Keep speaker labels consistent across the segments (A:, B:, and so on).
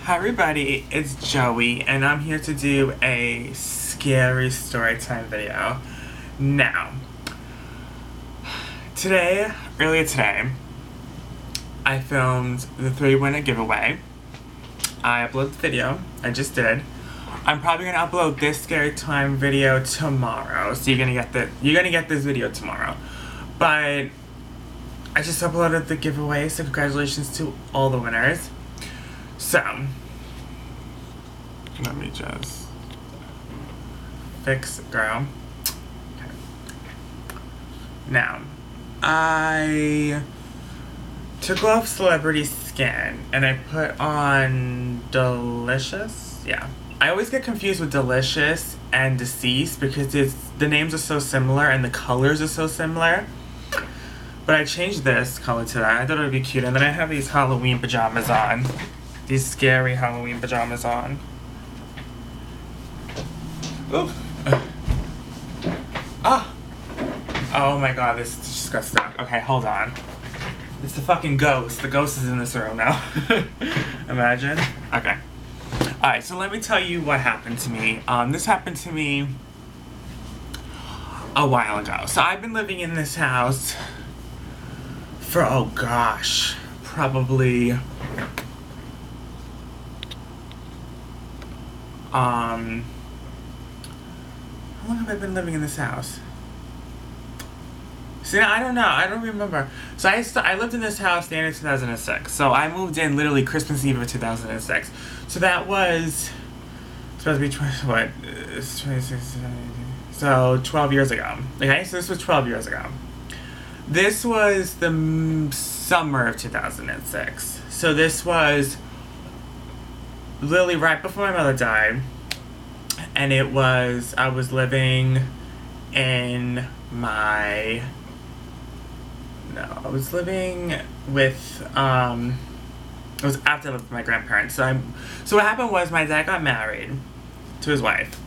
A: Hi everybody, it's Joey, and I'm here to do a scary story time video. Now, earlier today, I filmed the 3-winner giveaway. I uploaded the video, I just did. I'm probably gonna upload this scary time video tomorrow, so you're gonna get this video tomorrow. But I just uploaded the giveaway, so congratulations to all the winners. So, let me just fix girl. Okay. Now, I took off Celebrity Skin and I put on Delicious. Yeah. I always get confused with Delicious and Deceased because the names are so similar and the colors are so similar. But I changed this color to that. I thought it would be cute. And then I have these Halloween pajamas on. These scary Halloween pajamas on. Oof. Ah! Oh my god, this is disgusting. Okay, hold on. It's the fucking ghost. The ghost is in this room now. Imagine. Okay. Alright, so let me tell you what happened to me. This happened to me a while ago. So I've been living in this house for, oh gosh, probably how long have I been living in this house? See, I don't know. I don't remember. So I lived in this house the end of 2006. So I moved in literally Christmas Eve of 2006. So that was supposed to be 26. So 12 years ago. Okay, so this was 12 years ago. This was the summer of 2006. So this was literally right before my mother died. And I was living in I was living with, it was after I lived with my grandparents. So what happened was my dad got married to his wife.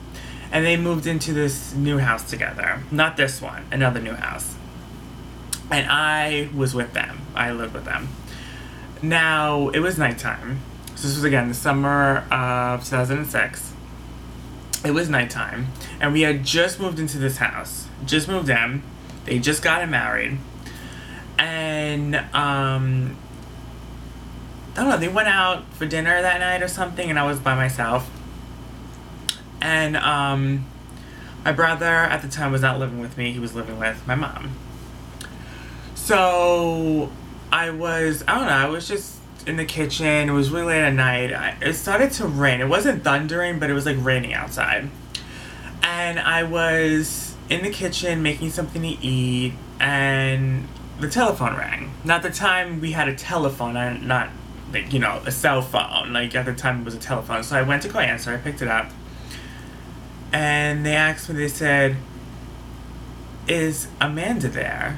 A: And they moved into this new house together. Not this one, another new house. And I was with them. I lived with them. Now, it was nighttime. So this was, again, the summer of 2006. It was nighttime. And we had just moved into this house. Just moved in. They just got married. And, I don't know, they went out for dinner that night or something, and I was by myself. And, my brother at the time was not living with me. He was living with my mom. So, I was just in the kitchen. It was really late at night. It started to rain. It wasn't thundering, but it was like raining outside. And I was in the kitchen making something to eat, and the telephone rang. Now, at the time, we had a telephone, not like, a cell phone. Like, at the time, it was a telephone. So I went to go answer. I picked it up. And they asked me, they said, "Is Amanda there?"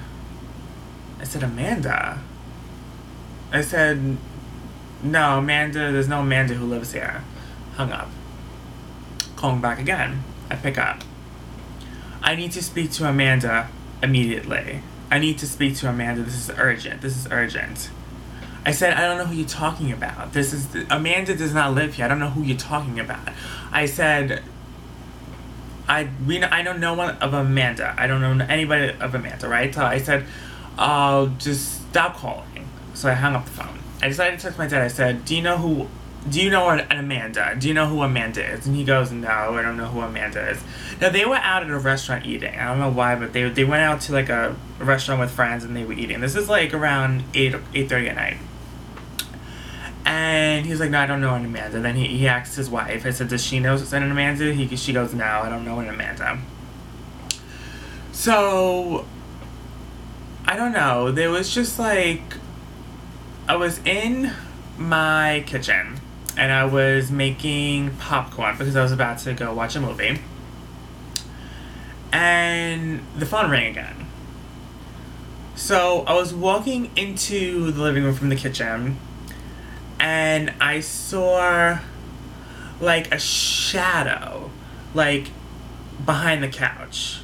A: I said, "Amanda?" I said, "No, Amanda, there's no Amanda who lives here." Hung up. Calling back again. I pick up. "I need to speak to Amanda immediately. I need to speak to Amanda. This is urgent. This is urgent." I said, "I don't know who you're talking about. Amanda does not live here. I don't know who you're talking about." I said, I don't know one of Amanda. I don't know anybody of Amanda, right? So I said, "I'll just stop calling." So I hung up the phone. I decided to text my dad. I said, do you know an Amanda? Do you know who Amanda is?" And he goes, "No, I don't know who Amanda is." Now, they were out at a restaurant eating. I don't know why, but they went out to like a restaurant with friends and they were eating. This is like around 8:30 at night. And he was like, "No, I don't know an Amanda." Then he asked his wife. I said, "Does she know an Amanda?" She goes, "No, I don't know an Amanda." So, I don't know. There was just like, I was in my kitchen and I was making popcorn because I was about to go watch a movie. And the phone rang again. So I was walking into the living room from the kitchen and I saw like a shadow, like behind the couch.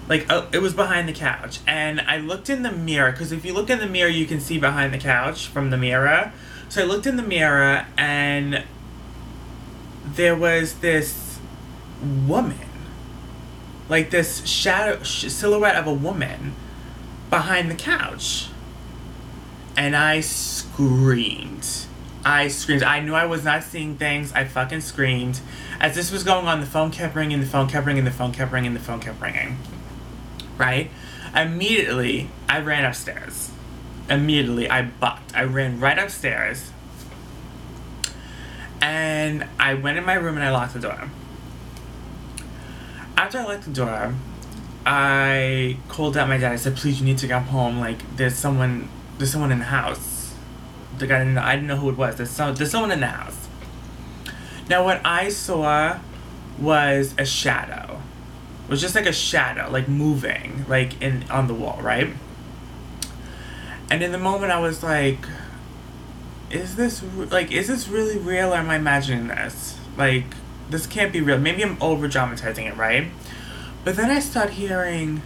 A: Like, it was behind the couch. And I looked in the mirror, because if you look in the mirror, you can see behind the couch from the mirror. So I looked in the mirror, and there was this woman, like this shadow silhouette of a woman behind the couch. And I screamed. I knew I was not seeing things. I fucking screamed. As this was going on, the phone kept ringing, the phone kept ringing, the phone kept ringing, the phone kept ringing. Right? Immediately, I ran upstairs. Immediately, I bucked. I ran right upstairs. And I went in my room and I locked the door. After I locked the door, I called out my dad. I said, please, you need to come home. Like, there's someone in the house. I didn't know who it was. There's someone in the house. Now, what I saw was a shadow. It was just like a shadow, like moving, like on the wall, right? And in the moment, I was like, is this really real, or am I imagining this? Like, this can't be real. Maybe I'm over dramatizing it, right? But then I start hearing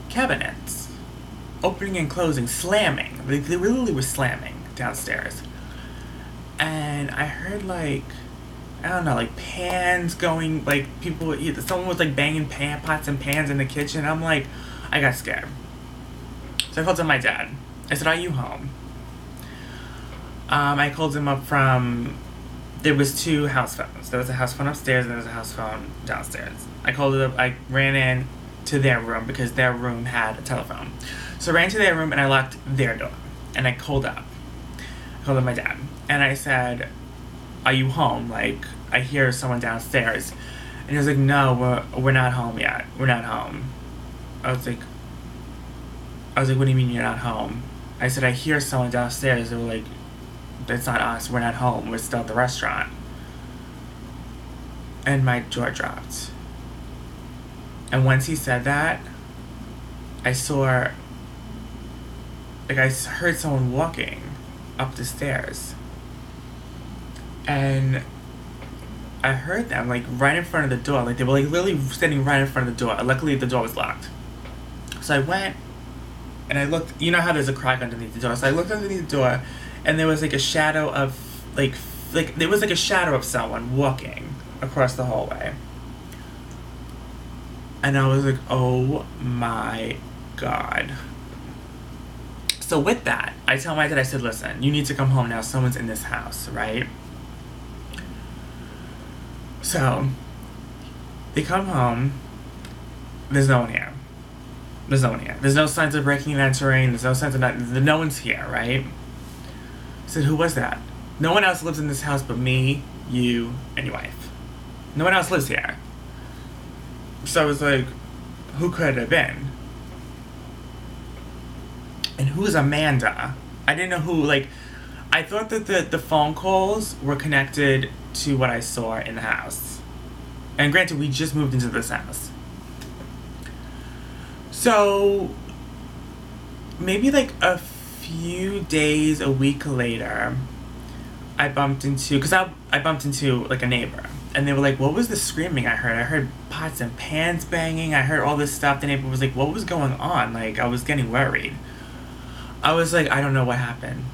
A: cabinets opening and closing, slamming. Like, they literally were slamming downstairs. And I heard, like, I don't know, like pans going, like someone was like banging pots and pans in the kitchen. I'm like, I got scared. So I called up my dad. I said, are you home? I called him up from, there was two house phones. There was a house phone upstairs and there was a house phone downstairs. I called it up, I ran in to their room because their room had a telephone. So I ran to their room and I locked their door. And I called up. I called up my dad. And I said, are you home? Like, I hear someone downstairs. And he was like, no, we're not home yet. We're not home. I was like, what do you mean you're not home? I said, I hear someone downstairs. They were like, that's not us. We're not home. We're still at the restaurant. And my jaw dropped. And once he said that, I heard someone walking up the stairs. And I heard them, like, right in front of the door. Like, they were, like, literally sitting right in front of the door. Luckily, the door was locked. So I went, and I looked. You know how there's a crack underneath the door? So I looked underneath the door, and there was, like, a shadow of, there was, like, a shadow of someone walking across the hallway. And I was like, oh, my God. So with that, I tell my dad, I said, listen, you need to come home now. Someone's in this house, right? So, they come home. There's no one here. There's no one here. There's no signs of breaking and entering. There's no signs of that. No one's here, right? I said, who was that? No one else lives in this house but me, you, and your wife. No one else lives here. So I was like, who could it have been? And who's Amanda? I didn't know who, like, I thought that the phone calls were connected to what I saw in the house. And granted, we just moved into this house. So, maybe like a few days, a week later, I bumped into like a neighbor. And they were like, what was the screaming I heard? I heard pots and pans banging. I heard all this stuff. The neighbor was like, what was going on? Like, I was getting worried. I was like, I don't know what happened.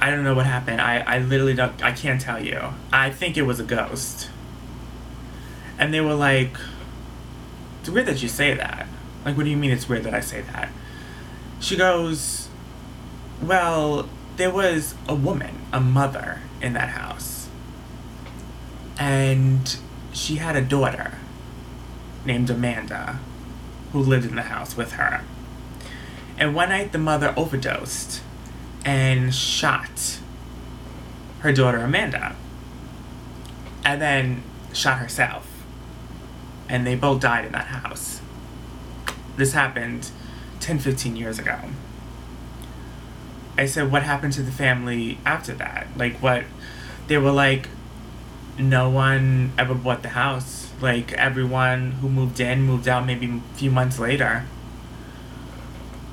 A: I literally I can't tell you. I think it was a ghost. And they were like, it's weird that you say that. Like, what do you mean it's weird that I say that? She goes, well, there was a woman, a mother in that house. And she had a daughter named Amanda who lived in the house with her. And one night the mother overdosed and shot her daughter Amanda. And then shot herself. And they both died in that house. This happened 10, 15 years ago. I said, what happened to the family after that? Like, what? They were like, no one ever bought the house. Like, everyone who moved in moved out maybe a few months later.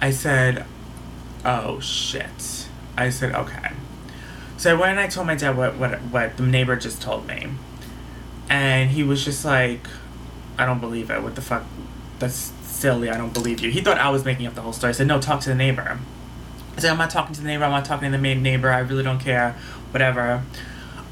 A: I said, oh, shit. I said, okay. So I went and I told my dad what the neighbor just told me. And he was just like, I don't believe it. What the fuck? That's silly. I don't believe you. He thought I was making up the whole story. I said, no, talk to the neighbor. I said, I'm not talking to the neighbor. I'm not talking to the main neighbor. I really don't care. Whatever.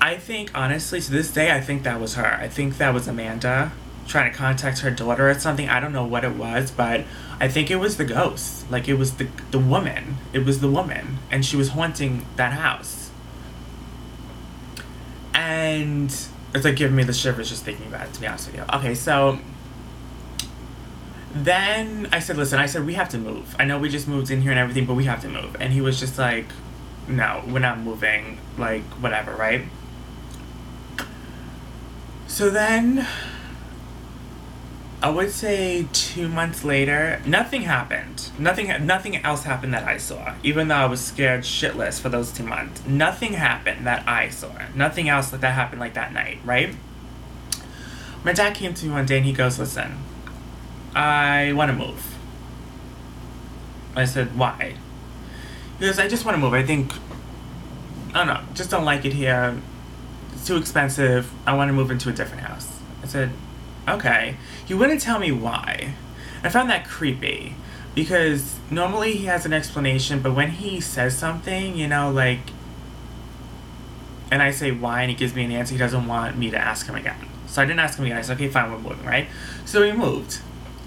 A: I think, honestly, to this day, I think that was her. I think that was Amanda trying to contact her daughter or something. I don't know what it was, but I think it was the ghost. Like, it was the woman. It was the woman. And she was haunting that house. And it's like giving me the shivers just thinking about it, to be honest with you. Okay, so then I said, listen, we have to move. I know we just moved in here and everything, but we have to move. And he was just like, no, we're not moving. Like, whatever, right? So then, I would say 2 months later, nothing happened. Nothing else happened that I saw. Even though I was scared shitless for those 2 months. Nothing happened that I saw. Nothing else that happened like that night, right? My dad came to me one day and he goes, listen, I want to move. I said, why? He goes, I just want to move. I don't know, just don't like it here. It's too expensive. I want to move into a different house. I said, okay. He wouldn't tell me why. I found that creepy because normally he has an explanation, but when he says something, you know, like, and I say why and he gives me an answer, he doesn't want me to ask him again. So I didn't ask him again. I said, okay, fine, we're moving, right? So we moved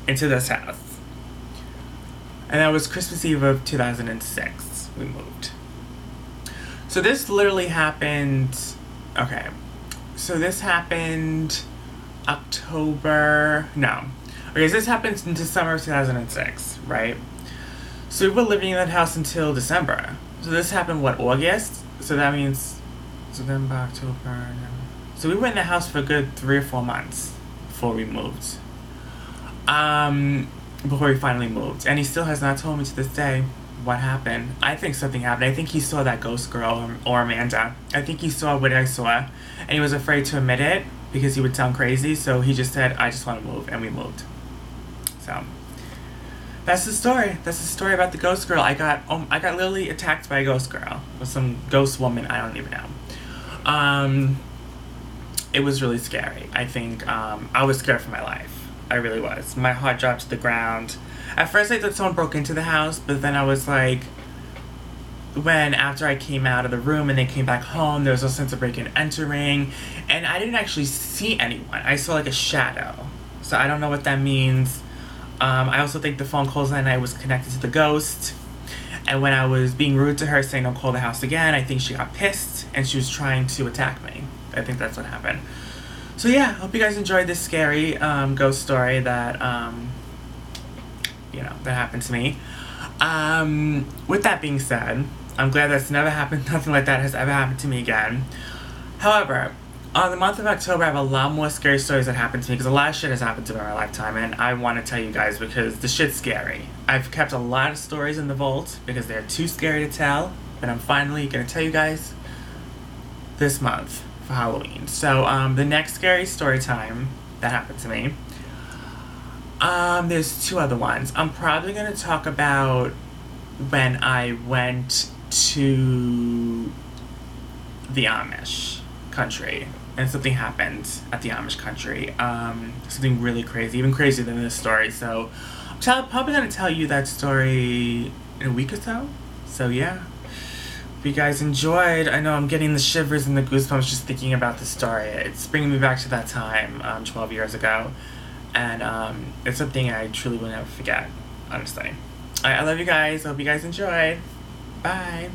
A: into this house. And that was Christmas Eve of 2006. We moved. So this literally happened, okay. So this happened this happened into summer of 2006, right? So we were living in that house until December. So this happened, August? So that means September, October. So we were in the house for a good 3 or 4 months before we moved. Before we finally moved. And he still has not told me to this day what happened. I think something happened. I think he saw that ghost girl or Amanda. I think he saw what I saw. And he was afraid to admit it because he would sound crazy. So he just said, I just want to move. And we moved. So that's the story. That's the story about the ghost girl. I got literally attacked by a ghost girl. With some ghost woman. I don't even know. It was really scary. I think I was scared for my life. I really was. My heart dropped to the ground. At first I thought someone broke into the house, but then I was like, after I came out of the room and they came back home, there was a sense of breaking and entering, and I didn't actually see anyone. I saw like a shadow. So I don't know what that means. I also think the phone calls that night was connected to the ghost. And when I was being rude to her, saying don't call the house again, I think she got pissed and she was trying to attack me. I think that's what happened. So yeah, hope you guys enjoyed this scary ghost story that, that happened to me. With that being said, I'm glad that's never happened. Nothing like that has ever happened to me again. However, on the month of October, I have a lot more scary stories that happened to me because a lot of shit has happened to me in my lifetime, and I want to tell you guys because the shit's scary. I've kept a lot of stories in the vault because they're too scary to tell, but I'm finally going to tell you guys this month for Halloween. So, the next scary story time that happened to me, there's 2 other ones. I'm probably going to talk about when I went to the Amish country and something happened at the Amish country. Something really crazy, even crazier than this story. So I'm probably going to tell you that story in a week or so. So yeah, if you guys enjoyed, I know I'm getting the shivers and the goosebumps just thinking about the story. It's bringing me back to that time, 12 years ago. And it's something I truly will never forget, honestly. I love you guys. I hope you guys enjoyed. Bye.